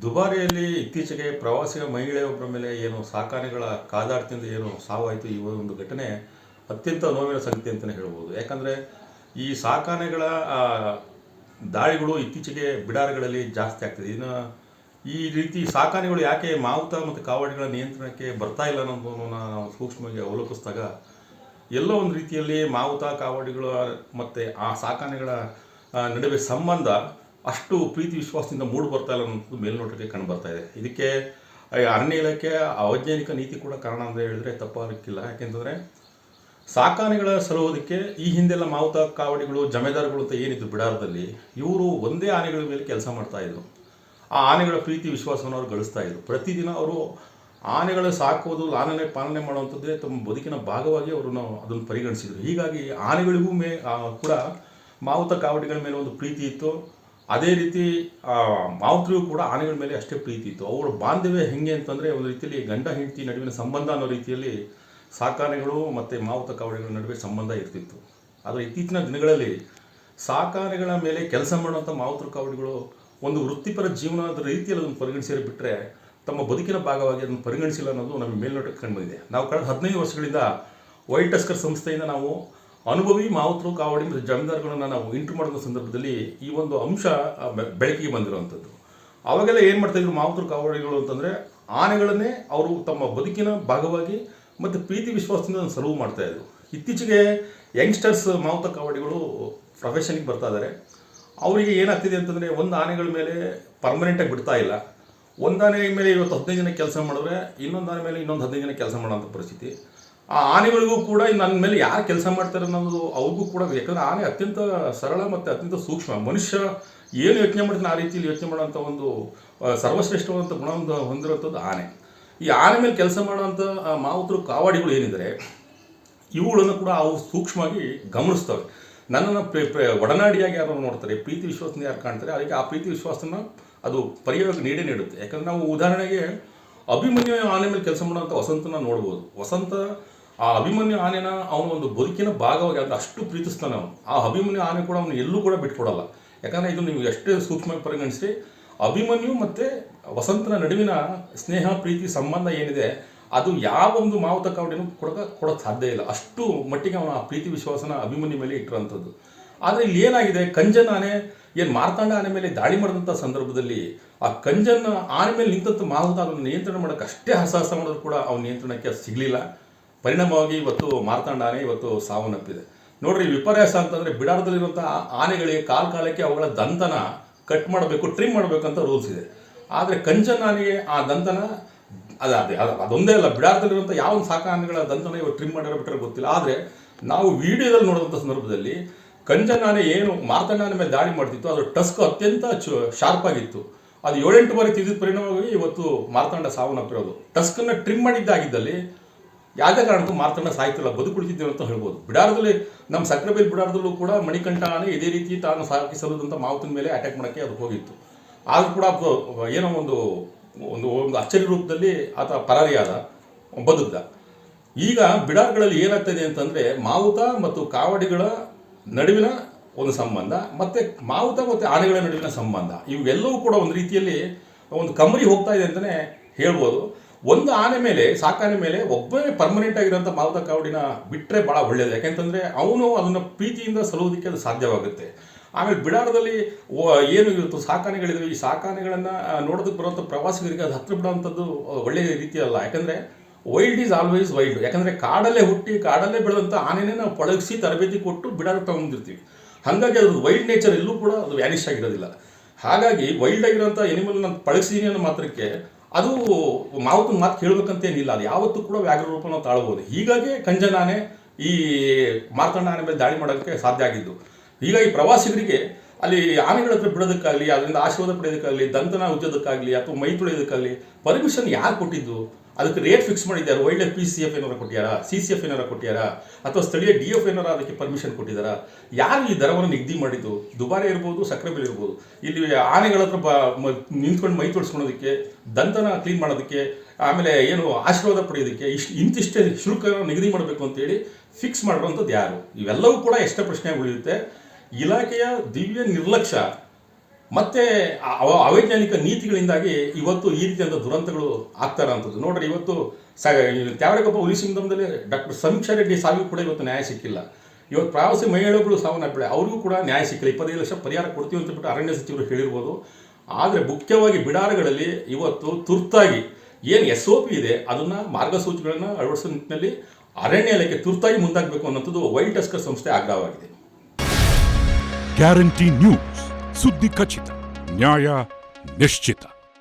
ದುಬಾರಿಯಲ್ಲಿ ಇತ್ತೀಚೆಗೆ ಪ್ರವಾಸಿಗ ಮಹಿಳೆಯೊಬ್ಬರ ಮೇಲೆ ಏನು ಸಾಕಾನೆಗಳ ಕಾದಾಟದಿಂದ ಏನು ಸಾವಾಯಿತು ಈ ಒಂದು ಘಟನೆ ಅತ್ಯಂತ ನೋವಿನ ಸಂಗತಿ ಅಂತಲೇ ಹೇಳ್ಬೋದು. ಯಾಕಂದರೆ ಈ ಸಾಕಾನೆಗಳ ದಾಳಿಗಳು ಇತ್ತೀಚೆಗೆ ಬಿಡಾರಗಳಲ್ಲಿ ಜಾಸ್ತಿ ಆಗ್ತದೆ. ಇನ್ನು ಈ ರೀತಿ ಸಾಕಾನೆಗಳು ಯಾಕೆ ಮಾವುತ ಮತ್ತು ಕಾವಡಿಗಳ ನಿಯಂತ್ರಣಕ್ಕೆ ಬರ್ತಾ ಇಲ್ಲ ಅನ್ನೋದನ್ನು ನಾವು ಸೂಕ್ಷ್ಮವಾಗಿ ಅವಲೋಕಿಸಿದಾಗ ಎಲ್ಲೋ ಒಂದು ರೀತಿಯಲ್ಲಿ ಮಾವುತ ಕಾವಡಿಗಳ ಮತ್ತು ಆ ಸಾಕಾನೆಗಳ ನಡುವೆ ಸಂಬಂಧ ಅಷ್ಟು ಪ್ರೀತಿ ವಿಶ್ವಾಸದಿಂದ ಮೂಡಿ ಬರ್ತಾ ಇಲ್ಲ ಅನ್ನೋದು ಮೇಲ್ನೋಟಕ್ಕೆ ಕಂಡು ಬರ್ತಾ ಇದೆ. ಇದಕ್ಕೆ ಅರಣ್ಯ ಇಲಾಖೆ ಅವೈಜ್ಞಾನಿಕ ನೀತಿ ಕೂಡ ಕಾರಣ ಅಂತ ಹೇಳಿದ್ರೆ ತಪ್ಪಾಗಲಿಕ್ಕಿಲ್ಲ. ಯಾಕೆಂತಂದರೆ ಸಾಕಾನೆಗಳ ಸಲುವುದಕ್ಕೆ ಈ ಹಿಂದೆಲ್ಲ ಮಾವುತ ಕಾವಡಿಗಳು ಜಮೆದಾರಗಳು ಅಂತ ಏನಿತ್ತು ಬಿಡಾರದಲ್ಲಿ, ಇವರು ಒಂದೇ ಆನೆಗಳ ಮೇಲೆ ಕೆಲಸ ಮಾಡ್ತಾಯಿದ್ರು. ಆ ಆನೆಗಳ ಪ್ರೀತಿ ವಿಶ್ವಾಸವನ್ನು ಅವರು ಗಳಿಸ್ತಾ ಇದ್ರು. ಪ್ರತಿದಿನ ಅವರು ಆನೆಗಳ ಸಾಕೋದು, ಲಾಲನೆ ಪಾಲನೆ ಮಾಡುವಂಥದ್ದೇ ತಮ್ಮ ಬದುಕಿನ ಭಾಗವಾಗಿ ಅವರು ಅದನ್ನು ಪರಿಗಣಿಸಿದರು. ಹೀಗಾಗಿ ಆನೆಗಳಿಗೂ ಕೂಡ ಮಾವುತ ಕಾವಡಿಗಳ ಮೇಲೆ ಒಂದು ಪ್ರೀತಿ ಇತ್ತು. ಅದೇ ರೀತಿ ಮಾವುತರಿಗೂ ಕೂಡ ಆನೆಗಳ ಮೇಲೆ ಅಷ್ಟೇ ಪ್ರೀತಿ ಇತ್ತು. ಅವರ ಬಾಂಧವ್ಯ ಹೆಂಗೆ ಅಂತಂದರೆ ಒಂದು ರೀತಿಯಲ್ಲಿ ಗಂಡ ಹೆಂಡತಿ ನಡುವಿನ ಸಂಬಂಧ ಅನ್ನೋ ರೀತಿಯಲ್ಲಿ ಸಾಕಾನೆಗಳು ಮತ್ತು ಮಾವುತ ಕಾವಡಿಗಳ ನಡುವೆ ಸಂಬಂಧ ಇರ್ತಿತ್ತು. ಆದರೆ ಇತ್ತೀಚಿನ ದಿನಗಳಲ್ಲಿ ಸಾಕಾನೆಗಳ ಮೇಲೆ ಕೆಲಸ ಮಾಡುವಂಥ ಮಾವುತ ಕಾವಡಿಗಳು ಒಂದು ವೃತ್ತಿಪರ ಜೀವನದ ರೀತಿಯಲ್ಲಿ ಅದನ್ನು ಪರಿಗಣಿಸಿದ್ರೆ ಬಿಟ್ಟರೆ ತಮ್ಮ ಬದುಕಿನ ಭಾಗವಾಗಿ ಅದನ್ನು ಪರಿಗಣಿಸಿಲ್ಲ ಅನ್ನೋದು ನಮಗೆ ಮೇಲ್ನೋಟಕ್ಕೆ ಕಂಡುಬಂದಿದೆ. ನಾವು ಕಳೆದ 15 ವರ್ಷಗಳಿಂದ ವೈಲ್ಡ್ ಟಸ್ಕರ್ ಸಂಸ್ಥೆಯಿಂದ ನಾವು ಅನುಭವಿ ಮಾವುತರು ಕಾವಡಿ ಮತ್ತು ಜಮೀನ್ದಾರ್ಗಳನ್ನು ನಾವು ಇಂಟ್ರು ಮಾಡಿದ ಸಂದರ್ಭದಲ್ಲಿ ಈ ಒಂದು ಅಂಶ ಬೆಳಕಿಗೆ ಬಂದಿರುವಂಥದ್ದು. ಅವಾಗೆಲ್ಲ ಏನು ಮಾಡ್ತಾಯಿದ್ರು ಮಾವುತರು ಕಾವಡಿಗಳು ಅಂತಂದರೆ ಆನೆಗಳನ್ನೇ ಅವರು ತಮ್ಮ ಬದುಕಿನ ಭಾಗವಾಗಿ ಮತ್ತು ಪ್ರೀತಿ ವಿಶ್ವಾಸದಿಂದ ಸಲುವು ಮಾಡ್ತಾಯಿದ್ರು. ಇತ್ತೀಚೆಗೆ ಯಂಗ್ಸ್ಟರ್ಸ್ ಮಾವುತ ಕಾವಡಿಗಳು ಪ್ರೊಫೆಷನ್ಗೆ ಬರ್ತಾ ಇದ್ದಾರೆ. ಅವರಿಗೆ ಏನಾಗ್ತಿದೆ ಅಂತಂದರೆ ಒಂದು ಆನೆಗಳ ಮೇಲೆ ಪರ್ಮನೆಂಟಾಗಿ ಬಿಡ್ತಾ ಇಲ್ಲ. ಒಂದು ಆನೆ ಮೇಲೆ ಇವತ್ತು 15 ಜನ ಕೆಲಸ ಮಾಡಿದ್ರೆ ಇನ್ನೊಂದು ಆನೆ ಮೇಲೆ ಇನ್ನೊಂದು 15 ಜನ ಕೆಲಸ ಮಾಡೋಂಥ ಪರಿಸ್ಥಿತಿ. ಆ ಆನೆಗಳಿಗೂ ಕೂಡ ನನ್ನ ಮೇಲೆ ಯಾರು ಕೆಲಸ ಮಾಡ್ತಾರೆ ಅನ್ನೋದು ಅವ್ರಿಗೂ ಕೂಡ, ಯಾಕಂದರೆ ಆನೆ ಅತ್ಯಂತ ಸರಳ ಮತ್ತು ಅತ್ಯಂತ ಸೂಕ್ಷ್ಮ. ಮನುಷ್ಯ ಏನು ಯೋಚನೆ ಮಾಡ್ತಾನೆ ಆ ರೀತಿಯಲ್ಲಿ ಯೋಚನೆ ಮಾಡೋಂಥ ಒಂದು ಸರ್ವಶ್ರೇಷ್ಠವಾದಂಥ ಗುಣವನ್ನು ಹೊಂದಿರುವಂಥದ್ದು ಆನೆ. ಈ ಆನೆ ಮೇಲೆ ಕೆಲಸ ಮಾಡೋಂಥ ಮಾವುತರು ಕಾವಾಡಿಗಳು ಏನಿದ್ದಾರೆ ಇವುಗಳನ್ನು ಕೂಡ ಅವು ಸೂಕ್ಷ್ಮವಾಗಿ ಗಮನಿಸ್ತವೆ. ನನ್ನನ್ನು ಒಡನಾಡಿಯಾಗಿ ಯಾರು ನೋಡ್ತಾರೆ, ಪ್ರೀತಿ ವಿಶ್ವಾಸದಿಂದ ಯಾರು ಕಾಣ್ತಾರೆ, ಅದಕ್ಕೆ ಆ ಪ್ರೀತಿ ವಿಶ್ವಾಸನ ಅದು ಪರಿಯೋಗ ನೀಡುತ್ತೆ. ಯಾಕಂದರೆ ನಾವು ಉದಾಹರಣೆಗೆ ಅಭಿಮನ್ಯು ಆನೆ ಮೇಲೆ ಕೆಲಸ ಮಾಡೋಂಥ ವಸಂತನ ನೋಡ್ಬೋದು. ವಸಂತ ಆ ಅಭಿಮನ್ಯು ಆನೆನ ಅವನ ಒಂದು ಬದುಕಿನ ಭಾಗವಾಗಿ ಅದು ಅಷ್ಟು ಪ್ರೀತಿಸ್ತಾನೆ. ಅವನು ಆ ಅಭಿಮನ್ಯು ಆನೆ ಕೂಡ ಅವನು ಎಲ್ಲೂ ಕೂಡ ಬಿಟ್ಕೊಡಲ್ಲ. ಯಾಕಂದರೆ ಇದು ನೀವು ಎಷ್ಟೇ ಸೂಕ್ಷ್ಮವಾಗಿ ಪರಿಗಣಿಸಿ ಅಭಿಮನ್ಯು ಮತ್ತು ವಸಂತನ ನಡುವಿನ ಸ್ನೇಹ ಪ್ರೀತಿ ಸಂಬಂಧ ಏನಿದೆ ಅದು ಯಾವ ಒಂದು ಮಾವುತ ಕಾವಡಿನೂ ಕೊಡೋಕ್ಕೆ ಸಾಧ್ಯ ಇಲ್ಲ. ಅಷ್ಟು ಮಟ್ಟಿಗೆ ಅವನ ಆ ಪ್ರೀತಿ ವಿಶ್ವಾಸನ ಅಭಿಮನ್ಯು ಮೇಲೆ ಇಟ್ಟಿರೋಂಥದ್ದು. ಆದರೆ ಇಲ್ಲಿ ಏನಾಗಿದೆ, ಕಂಜನ್ ಆನೆ ಏನು ಮಾರ್ತಾಂಡ ಆನೆ ಮೇಲೆ ದಾಳಿ ಮಾಡಿದಂಥ ಸಂದರ್ಭದಲ್ಲಿ ಆ ಕಂಜನ್ ಆನೆ ಮೇಲೆ ನಿಂತಂಥ ಮಾವುತ ಅದನ್ನು ನಿಯಂತ್ರಣ ಮಾಡೋಕ್ಕೆ ಅಷ್ಟೇ ಹಸಾಹಸ ಮಾಡಿದ್ರು ಕೂಡ ಅವನ ನಿಯಂತ್ರಣಕ್ಕೆ ಸಿಗಲಿಲ್ಲ. ಪರಿಣಾಮವಾಗಿ ಇವತ್ತು ಮಾರ್ತಾಂಡ ಆನೆ ಇವತ್ತು ಸಾವನ್ನಪ್ಪಿದೆ. ನೋಡ್ರಿ, ವಿಪರ್ಯಾಸ ಅಂತಂದರೆ ಬಿಡಾರದಲ್ಲಿರುವಂಥ ಆನೆಗಳಿಗೆ ಕಾಲಕ್ಕೆ ಅವುಗಳ ದಂತನ ಕಟ್ ಮಾಡಬೇಕು, ಟ್ರಿಮ್ ಮಾಡಬೇಕು ಅಂತ ರೂಲ್ಸ್ ಇದೆ. ಆದರೆ ಕಂಜನ್ ಆನೆಗೆ ಆ ದಂತನ ಅದೊಂದೇ ಅಲ್ಲ, ಬಿಡಾರದಲ್ಲಿರುವಂಥ ಯಾವ ಸಾಕ ಆನೆಗಳ ದಂತನ ಇವಾಗ ಟ್ರಿಮ್ ಮಾಡಿರೋ ಬಿಟ್ಟರೆ ಗೊತ್ತಿಲ್ಲ. ಆದರೆ ನಾವು ವಿಡಿಯೋದಲ್ಲಿ ನೋಡಿದಂಥ ಸಂದರ್ಭದಲ್ಲಿ ಕಂಜನ್ ಆನೆ ಏನು ಮಾರ್ತಾಂಡ ಆನೆ ಮೇಲೆ ದಾಳಿ ಮಾಡ್ತಿತ್ತು ಅದು ಟಸ್ಕ್ ಅತ್ಯಂತ ಶಾರ್ಪ್ ಆಗಿತ್ತು. ಅದು 7-8 ಬಾರಿ ತಿದ್ದಿದ ಪರಿಣಾಮವಾಗಿ ಇವತ್ತು ಮಾರ್ತಾಂಡ ಸಾವನ್ನಪ್ಪಿರೋದು. ಟಸ್ಕನ್ನು ಟ್ರಿಮ್ ಮಾಡಿದ್ದಾಗಿದ್ದಲ್ಲಿ ಯಾವುದೇ ಕಾರಣಕ್ಕೂ ಮಾರ್ತಾಂಡ ಸಾಯ್ತಿಲ್ಲ, ಬದುಕುಳಿತಿದ್ದೇವೆ ಅಂತ ಹೇಳ್ಬೋದು. ಬಿಡಾರದಲ್ಲಿ ನಮ್ಮ ಸಕ್ರೆಬೈಲ್ ಬಿಡಾರದಲ್ಲೂ ಕೂಡ ಮಣಿಕಂಠ ಆನೆ ಇದೇ ರೀತಿ ತಾನು ಸಾಕಿಸಲುದಂಥ ಮಾವುತನ ಮೇಲೆ ಅಟ್ಯಾಕ್ ಮಾಡೋಕ್ಕೆ ಅದು ಹೋಗಿತ್ತು. ಆದರೂ ಕೂಡ ಏನೋ ಒಂದು ಒಂದು ಒಂದು ಅಚ್ಚರಿ ರೂಪದಲ್ಲಿ ಆತ ಪರಾರಿಯಾದ, ಬದುಕ್ದ. ಈಗ ಬಿಡಾರಗಳಲ್ಲಿ ಏನಾಗ್ತದೆ ಅಂತಂದರೆ ಮಾವುತ ಮತ್ತು ಕಾವಡಿಗಳ ನಡುವಿನ ಒಂದು ಸಂಬಂಧ ಮತ್ತು ಮಾವುತ ಮತ್ತು ಆನೆಗಳ ನಡುವಿನ ಸಂಬಂಧ ಇವೆಲ್ಲವೂ ಕೂಡ ಒಂದು ರೀತಿಯಲ್ಲಿ ಒಂದು ಕಮ್ಮರಿ ಹೋಗ್ತಾ ಇದೆ ಅಂತಲೇ ಹೇಳ್ಬೋದು. ಒಂದು ಆನೆ ಮೇಲೆ ಸಾಕಾನೆ ಮೇಲೆ ಒಬ್ಬನೇ ಪರ್ಮನೆಂಟ್ ಆಗಿರೋಂಥ ಮಾವುತ ಕಾವಡಿನ ಬಿಟ್ಟರೆ ಭಾಳ ಒಳ್ಳೆಯದು. ಯಾಕೆಂತಂದರೆ ಅವನು ಅದನ್ನು ಪ್ರೀತಿಯಿಂದ ಸಲುವುದಕ್ಕೆ ಅದು ಸಾಧ್ಯವಾಗುತ್ತೆ. ಆಮೇಲೆ ಬಿಡಾರದಲ್ಲಿ ಏನು ಇವತ್ತು ಸಾಕಾನೆಗಳಿವೆ, ಈ ಸಾಕಾನೆಗಳನ್ನು ನೋಡೋದಕ್ಕೆ ಬರುವಂಥ ಪ್ರವಾಸಿಗರಿಗೆ ಅದು ಹತ್ತಿರ ಬಿಡುವಂಥದ್ದು ಒಳ್ಳೆಯ ರೀತಿಯಲ್ಲ. ಯಾಕಂದರೆ ವೈಲ್ಡ್ ಈಸ್ ಆಲ್ವೇಸ್ ವೈಲ್ಡ್. ಯಾಕಂದರೆ ಕಾಡಲ್ಲೇ ಹುಟ್ಟಿ ಕಾಡಲ್ಲೇ ಬೆಳೆದಂಥ ಆನೆನೇ ನಾವು ಪಳಗಿಸಿ ತರಬೇತಿ ಕೊಟ್ಟು ಬಿಡಾರಕ್ಕೆ ತಗೊಂಡಿರ್ತೀವಿ. ಹಾಗಾಗಿ ಅದು ವೈಲ್ಡ್ ನೇಚರ್ ಎಲ್ಲೂ ಕೂಡ ಅದು ವ್ಯಾನಿಷ್ ಆಗಿರೋದಿಲ್ಲ. ಹಾಗಾಗಿ ವೈಲ್ಡ್ ಆಗಿರೋಂಥ ಎನಿಮಲ್ ನಾನು ಪಳಗಿಸಿದೀನಿ ಅನ್ನೋ ಮಾತ್ರಕ್ಕೆ ಅದು ಮಾವುತನ ಮಾತು ಕೇಳಬೇಕಂತೇನಿಲ್ಲ. ಅದು ಯಾವತ್ತೂ ಕೂಡ ವ್ಯಾಘ್ರ ರೂಪ ನಾವು ತಾಳ್ಬೋದು. ಹೀಗಾಗಿ ಕಂಜನ್ ಆನೆ ಈ ಮಾರ್ತಾಂಡ ಆನೆ ಮೇಲೆ ದಾಳಿ ಮಾಡೋಕ್ಕೆ ಸಾಧ್ಯ ಆಗಿದ್ದು. ಹೀಗಾಗಿ ಪ್ರವಾಸಿಗರಿಗೆ ಅಲ್ಲಿ ಆನೆಗಳ ಹತ್ರ ಬಿಡೋದಕ್ಕಾಗಲಿ, ಅದರಿಂದ ಆಶೀರ್ವಾದ ಪಡೆಯೋದಕ್ಕಾಗಲಿ, ದಂತನ ಉಜ್ಜೋದಕ್ಕಾಗಲಿ ಅಥವಾ ಮೈ ತೊಳೆಯೋದಕ್ಕಾಗಲಿ ಪರ್ಮಿಷನ್ ಯಾರು ಕೊಟ್ಟಿದ್ದು? ಅದಕ್ಕೆ ರೇಟ್ ಫಿಕ್ಸ್ ಮಾಡಿದ್ದಾರೆ. ವೈಲ್ಡ್ ಲೈಫ್ PCF ಏನಾರು ಕೊಟ್ಟಿಯಾರಾ, CCF ಏನಾರು ಕೊಟ್ಟಿಯಾರಾ, ಅಥವಾ ಸ್ಥಳೀಯ DF ಏನಾರು ಅದಕ್ಕೆ ಪರ್ಮಿಷನ್ ಕೊಟ್ಟಿದ್ದಾರಾ? ಯಾರು ಈ ದರವನ್ನು ನಿಗದಿ ಮಾಡಿದ್ದು? ದುಬಾರಿ ಇರ್ಬೋದು, ಸಕ್ರೆಬೆಲೆ ಇರ್ಬೋದು. ಇಲ್ಲಿ ಆನೆಗಳ ಹತ್ರ ನಿಂತ್ಕೊಂಡು ಮೈ ತೊಳಿಸ್ಕೊಳೋದಕ್ಕೆ, ದಂತನ ಕ್ಲೀನ್ ಮಾಡೋದಕ್ಕೆ, ಆಮೇಲೆ ಏನು ಆಶೀರ್ವಾದ ಪಡೆಯೋದಕ್ಕೆ ಇಂತಿಷ್ಟೇ ಶುಲ್ಕ ನಿಗದಿ ಮಾಡಬೇಕು ಅಂತೇಳಿ ಫಿಕ್ಸ್ ಮಾಡಿರೋಂಥದ್ದು ಯಾರು? ಇವೆಲ್ಲವೂ ಕೂಡ ಎಷ್ಟೇ ಪ್ರಶ್ನೆ ಉಳಿಯುತ್ತೆ. ಇಲಾಖೆಯ ದಿವ್ಯ ನಿರ್ಲಕ್ಷ್ಯ ಮತ್ತೆ ಅವೈಜ್ಞಾನಿಕ ನೀತಿಗಳಿಂದಾಗಿ ಇವತ್ತು ಈ ರೀತಿಯಾದ ದುರಂತಗಳು ಆಗ್ತಾ ಇರೋಂಥದ್ದು. ನೋಡ್ರಿ, ಇವತ್ತು ತ್ಯಾವರೆಗೊಪ್ಪ ಹುಲಿ ಸಿಂಗಮದಲ್ಲಿ ಡಾಕ್ಟರ್ ಸಮೀಕ್ಷಾ ರೆಡ್ಡಿ ಸಾವಿಗೂ ಕೂಡ ಇವತ್ತು ನ್ಯಾಯ ಸಿಕ್ಕಿಲ್ಲ. ಇವತ್ತು ಪ್ರವಾಸಿ ಮಹಿಳೆಗಳು ಸಾವನ್ನಪ್ಪಿಳೆ, ಅವ್ರಿಗೂ ಕೂಡ ನ್ಯಾಯ ಸಿಕ್ಕಿಲ್ಲ. 25 ಲಕ್ಷ ಪರಿಹಾರ ಕೊಡ್ತೀವಿ ಅಂತ ಬಿಟ್ಟು ಅರಣ್ಯ ಸಚಿವರು ಹೇಳಿರ್ಬೋದು. ಆದರೆ ಮುಖ್ಯವಾಗಿ ಬಿಡಾರಗಳಲ್ಲಿ ಇವತ್ತು ತುರ್ತಾಗಿ ಏನು SOP ಇದೆ ಅದನ್ನು ಮಾರ್ಗಸೂಚಿಗಳನ್ನು ಅಳವಡಿಸೋ ನಿಟ್ಟಿನಲ್ಲಿ ಅರಣ್ಯ ಇಲಾಖೆ ತುರ್ತಾಗಿ ಮುಂದಾಗಬೇಕು ಅನ್ನೋಂಥದ್ದು ವೈಲ್ಡ್ ಟಸ್ಕರ್ ಸಂಸ್ಥೆ ಆಗ್ರಹವಾಗಿದೆ. ಗ್ಯಾರಂಟಿ ನ್ಯೂಸ್, ಸುದ್ದಿ ಖಚಿತ, ನ್ಯಾಯ ನಿಶ್ಚಿತ.